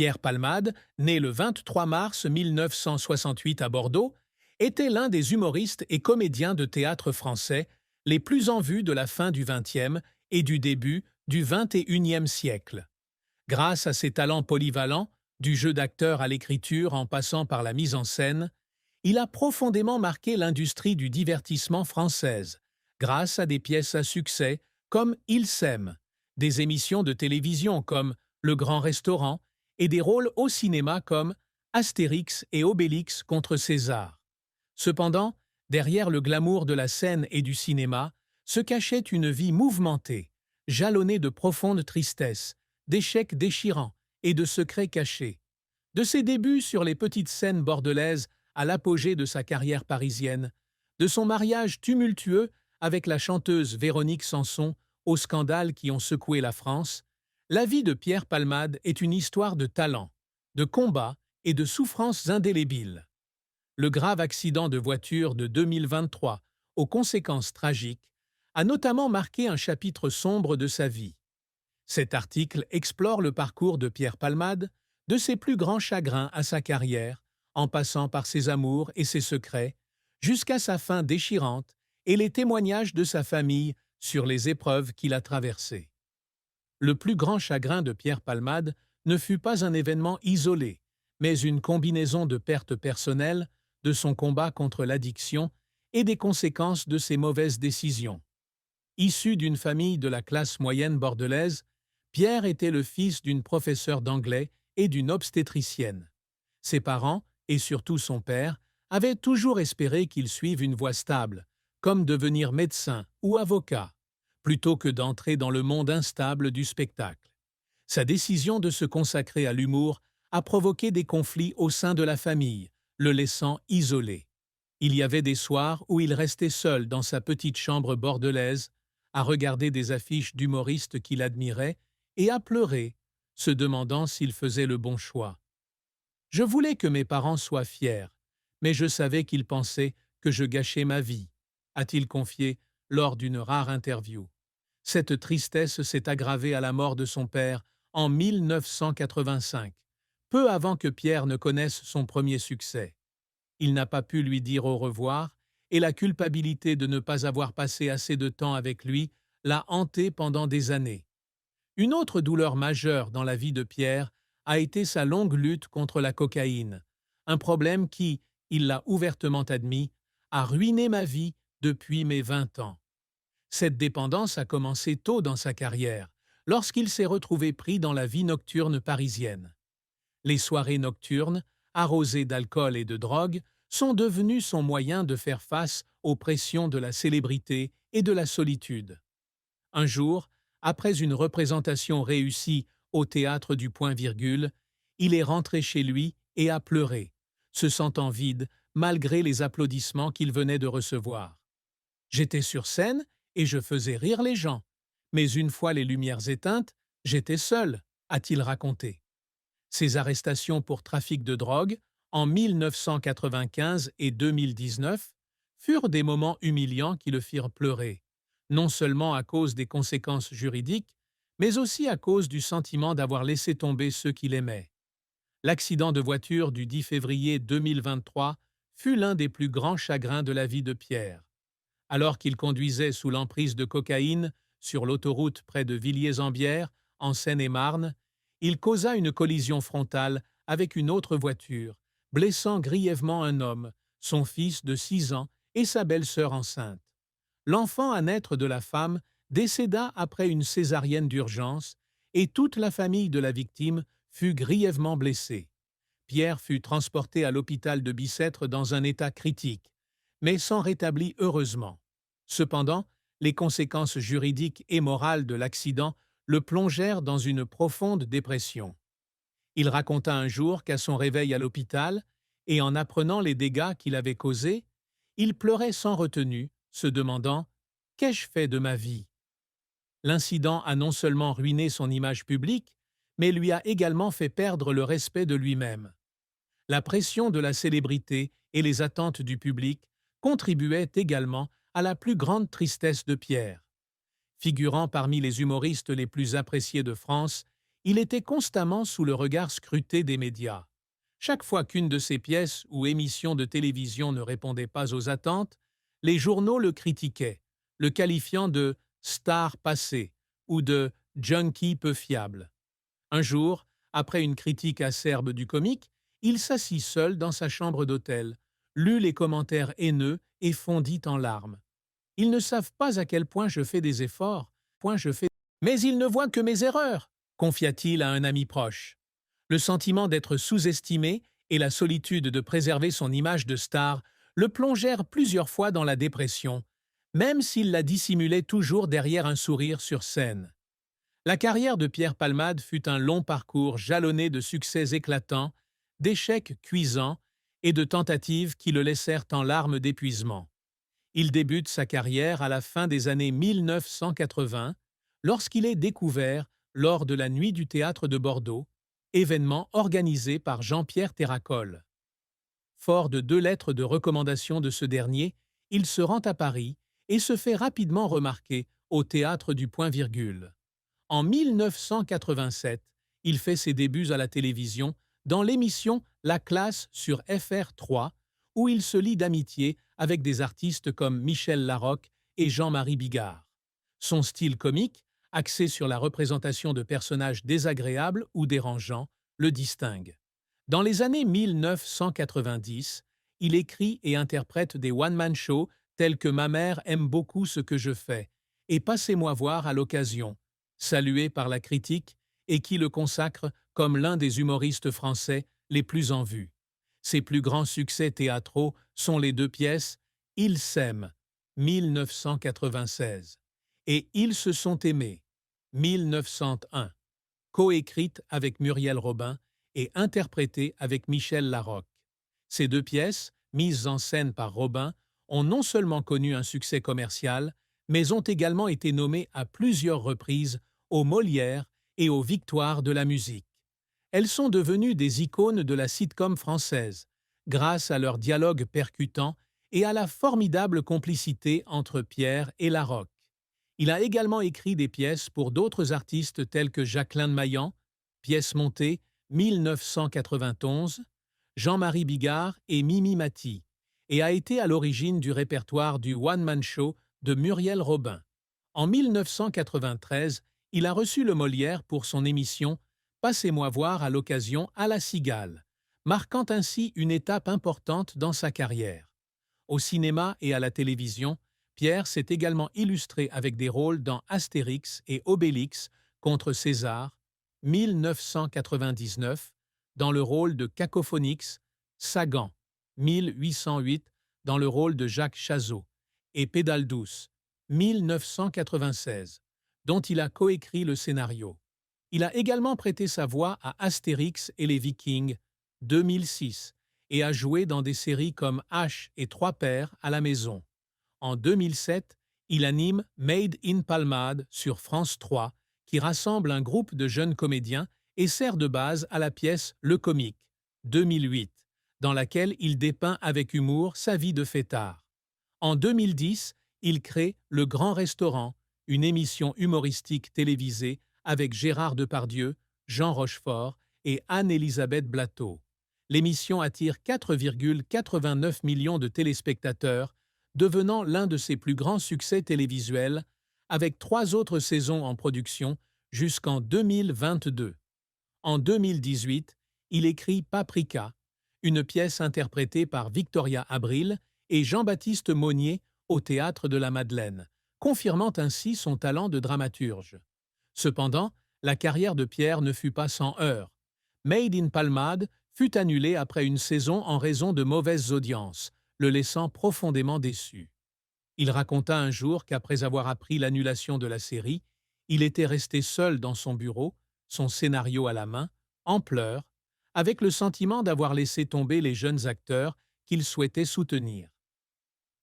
Pierre Palmade, né le 23 mars 1968 à Bordeaux, était l'un des humoristes et comédiens de théâtre français les plus en vue de la fin du XXe et du début du XXIe siècle. Grâce à ses talents polyvalents, du jeu d'acteur à l'écriture en passant par la mise en scène, il a profondément marqué l'industrie du divertissement française, grâce à des pièces à succès comme Il s'aime, des émissions de télévision comme Le Grand Restaurant et des rôles au cinéma comme Astérix et Obélix contre César. Cependant, derrière le glamour de la scène et du cinéma, se cachait une vie mouvementée, jalonnée de profonde tristesse, d'échecs déchirants et de secrets cachés. De ses débuts sur les petites scènes bordelaises à l'apogée de sa carrière parisienne, de son mariage tumultueux avec la chanteuse Véronique Sanson aux scandales qui ont secoué la France, la vie de Pierre Palmade est une histoire de talent, de combat et de souffrances indélébiles. Le grave accident de voiture de 2023, aux conséquences tragiques, a notamment marqué un chapitre sombre de sa vie. Cet article explore le parcours de Pierre Palmade, de ses plus grands chagrins à sa carrière, en passant par ses amours et ses secrets, jusqu'à sa fin déchirante et les témoignages de sa famille sur les épreuves qu'il a traversées. Le plus grand chagrin de Pierre Palmade ne fut pas un événement isolé, mais une combinaison de pertes personnelles, de son combat contre l'addiction et des conséquences de ses mauvaises décisions. Issu d'une famille de la classe moyenne bordelaise, Pierre était le fils d'une professeure d'anglais et d'une obstétricienne. Ses parents, et surtout son père, avaient toujours espéré qu'il suive une voie stable, comme devenir médecin ou avocat, plutôt que d'entrer dans le monde instable du spectacle. Sa décision de se consacrer à l'humour a provoqué des conflits au sein de la famille, le laissant isolé. Il y avait des soirs où il restait seul dans sa petite chambre bordelaise, à regarder des affiches d'humoristes qu'il admirait et à pleurer, se demandant s'il faisait le bon choix. « Je voulais que mes parents soient fiers, mais je savais qu'ils pensaient que je gâchais ma vie », a-t-il confié lors d'une rare interview. Cette tristesse s'est aggravée à la mort de son père en 1985, peu avant que Pierre ne connaisse son premier succès. Il n'a pas pu lui dire au revoir et la culpabilité de ne pas avoir passé assez de temps avec lui l'a hanté pendant des années. Une autre douleur majeure dans la vie de Pierre a été sa longue lutte contre la cocaïne, un problème qui, il l'a ouvertement admis, a ruiné ma vie depuis mes 20 ans. Cette dépendance a commencé tôt dans sa carrière, lorsqu'il s'est retrouvé pris dans la vie nocturne parisienne. Les soirées nocturnes, arrosées d'alcool et de drogue, sont devenues son moyen de faire face aux pressions de la célébrité et de la solitude. Un jour, après une représentation réussie au théâtre du Point-Virgule, il est rentré chez lui et a pleuré, se sentant vide malgré les applaudissements qu'il venait de recevoir. « J'étais sur scène et je faisais rire les gens, mais une fois les lumières éteintes, j'étais seul », a-t-il raconté. Ses arrestations pour trafic de drogue, en 1995 et 2019, furent des moments humiliants qui le firent pleurer, non seulement à cause des conséquences juridiques, mais aussi à cause du sentiment d'avoir laissé tomber ceux qu'il aimait. L'accident de voiture du 10 février 2023 fut l'un des plus grands chagrins de la vie de Pierre. Alors qu'il conduisait sous l'emprise de cocaïne sur l'autoroute près de Villiers-en-Bière, en Seine-et-Marne, il causa une collision frontale avec une autre voiture, blessant grièvement un homme, son fils de 6 ans et sa belle-sœur enceinte. L'enfant à naître de la femme décéda après une césarienne d'urgence et toute la famille de la victime fut grièvement blessée. Pierre fut transporté à l'hôpital de Bicêtre dans un état critique, mais s'en rétablit heureusement. Cependant, les conséquences juridiques et morales de l'accident le plongèrent dans une profonde dépression. Il raconta un jour qu'à son réveil à l'hôpital, et en apprenant les dégâts qu'il avait causés, il pleurait sans retenue, se demandant « Qu'ai-je fait de ma vie ?» L'incident a non seulement ruiné son image publique, mais lui a également fait perdre le respect de lui-même. La pression de la célébrité et les attentes du public contribuaient également à la plus grande tristesse de Pierre. Figurant parmi les humoristes les plus appréciés de France, il était constamment sous le regard scruté des médias. Chaque fois qu'une de ses pièces ou émissions de télévision ne répondait pas aux attentes, les journaux le critiquaient, le qualifiant de star passé ou de junkie peu fiable. Un jour, après une critique acerbe du comique, il s'assit seul dans sa chambre d'hôtel, lut les commentaires haineux et fondit en larmes. Ils ne savent pas à quel point je fais des efforts, mais ils ne voient que mes erreurs, confia-t-il à un ami proche. Le sentiment d'être sous-estimé et la solitude de préserver son image de star le plongèrent plusieurs fois dans la dépression, même s'il la dissimulait toujours derrière un sourire sur scène. La carrière de Pierre Palmade fut un long parcours jalonné de succès éclatants, d'échecs cuisants et de tentatives qui le laissèrent en larmes d'épuisement. Il débute sa carrière à la fin des années 1980, lorsqu'il est découvert lors de la Nuit du théâtre de Bordeaux, événement organisé par Jean-Pierre Terracol. Fort de 2 lettres de recommandation de ce dernier, il se rend à Paris et se fait rapidement remarquer au théâtre du Point-Virgule. En 1987, il fait ses débuts à la télévision dans l'émission La Classe sur FR3, où il se lie d'amitié avec des artistes comme Michel Larocque et Jean-Marie Bigard. Son style comique, axé sur la représentation de personnages désagréables ou dérangeants, le distingue. Dans les années 1990, il écrit et interprète des one-man shows tels que Ma mère aime beaucoup ce que je fais et Passez-moi voir à l'occasion, salué par la critique et qui le consacre comme l'un des humoristes français les plus en vue. Ses plus grands succès théâtraux sont les 2 pièces Ils s'aiment, 1996, et Ils se sont aimés, 1901, coécrites avec Muriel Robin et interprétées avec Michel Larocque. Ces 2 pièces, mises en scène par Robin, ont non seulement connu un succès commercial, mais ont également été nommées à plusieurs reprises aux Molières et aux Victoires de la musique. Elles sont devenues des icônes de la sitcom française, grâce à leur dialogue percutant et à la formidable complicité entre Pierre et Larocque. Il a également écrit des pièces pour d'autres artistes tels que Jacqueline de Maillan, pièce montée 1991, Jean-Marie Bigard et Mimi Mati, et a été à l'origine du répertoire du one-man show de Muriel Robin. En 1993, il a reçu le Molière pour son émission Passez-moi voir à l'occasion à la Cigale, marquant ainsi une étape importante dans sa carrière. Au cinéma et à la télévision, Pierre s'est également illustré avec des rôles dans Astérix et Obélix contre César, 1999, dans le rôle de Cacophonix, Sagan, 1808, dans le rôle de Jacques Chazot, et Pédale douce, 1996, dont il a coécrit le scénario. Il a également prêté sa voix à Astérix et les Vikings, 2006, et a joué dans des séries comme H et Trois Pères à la maison. En 2007, il anime Made in Palmade sur France 3, qui rassemble un groupe de jeunes comédiens et sert de base à la pièce Le Comique, 2008, dans laquelle il dépeint avec humour sa vie de fêtard. En 2010, il crée Le Grand Restaurant, une émission humoristique télévisée avec Gérard Depardieu, Jean Rochefort et Anne-Élisabeth Blateau. L'émission attire 4,89 millions de téléspectateurs, devenant l'un de ses plus grands succès télévisuels, avec 3 autres saisons en production jusqu'en 2022. En 2018, il écrit Paprika, une pièce interprétée par Victoria Abril et Jean-Baptiste Monnier au Théâtre de la Madeleine, confirmant ainsi son talent de dramaturge. Cependant, la carrière de Pierre ne fut pas sans heurts. Made in Palmade fut annulée après une saison en raison de mauvaises audiences, le laissant profondément déçu. Il raconta un jour qu'après avoir appris l'annulation de la série, il était resté seul dans son bureau, son scénario à la main, en pleurs, avec le sentiment d'avoir laissé tomber les jeunes acteurs qu'il souhaitait soutenir.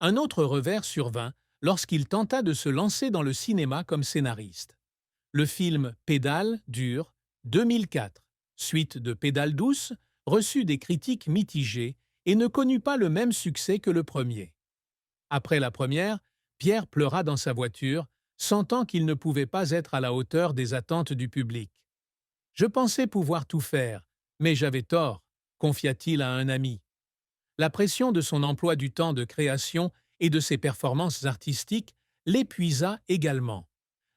Un autre revers survint lorsqu'il tenta de se lancer dans le cinéma comme scénariste. Le film Pédale dure, 2004, suite de Pédale douce, reçut des critiques mitigées et ne connut pas le même succès que le premier. Après la première, Pierre pleura dans sa voiture, sentant qu'il ne pouvait pas être à la hauteur des attentes du public. Je pensais pouvoir tout faire, mais j'avais tort, confia-t-il à un ami. La pression de son emploi du temps de création et de ses performances artistiques l'épuisa également.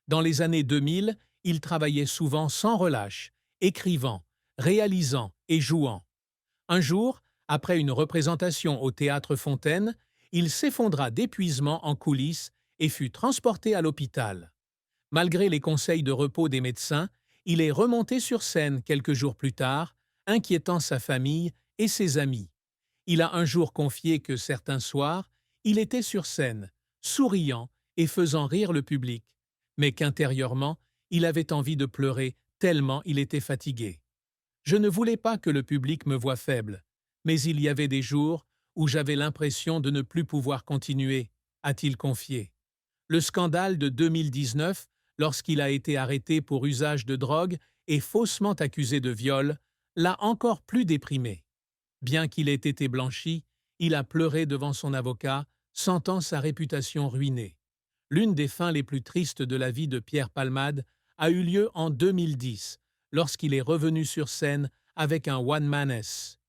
Dans les années 2000, il travaillait souvent sans relâche, écrivant, réalisant et jouant. Un jour, après une représentation au Théâtre Fontaine, il s'effondra d'épuisement en coulisses et fut transporté à l'hôpital. Malgré les conseils de repos des médecins, il est remonté sur scène quelques jours plus tard, inquiétant sa famille et ses amis. Il a un jour confié que certains soirs, il était sur scène, souriant et faisant rire le public, mais qu'intérieurement, il avait envie de pleurer tellement il était fatigué. Je ne voulais pas que le public me voie faible, mais il y avait des jours où j'avais l'impression de ne plus pouvoir continuer, a-t-il confié. Le scandale de 2019, lorsqu'il a été arrêté pour usage de drogue et faussement accusé de viol, l'a encore plus déprimé. Bien qu'il ait été blanchi, il a pleuré devant son avocat, sentant sa réputation ruinée. L'une des fins les plus tristes de la vie de Pierre Palmade a eu lieu en 2010, lorsqu'il est revenu sur scène avec un one-man-s.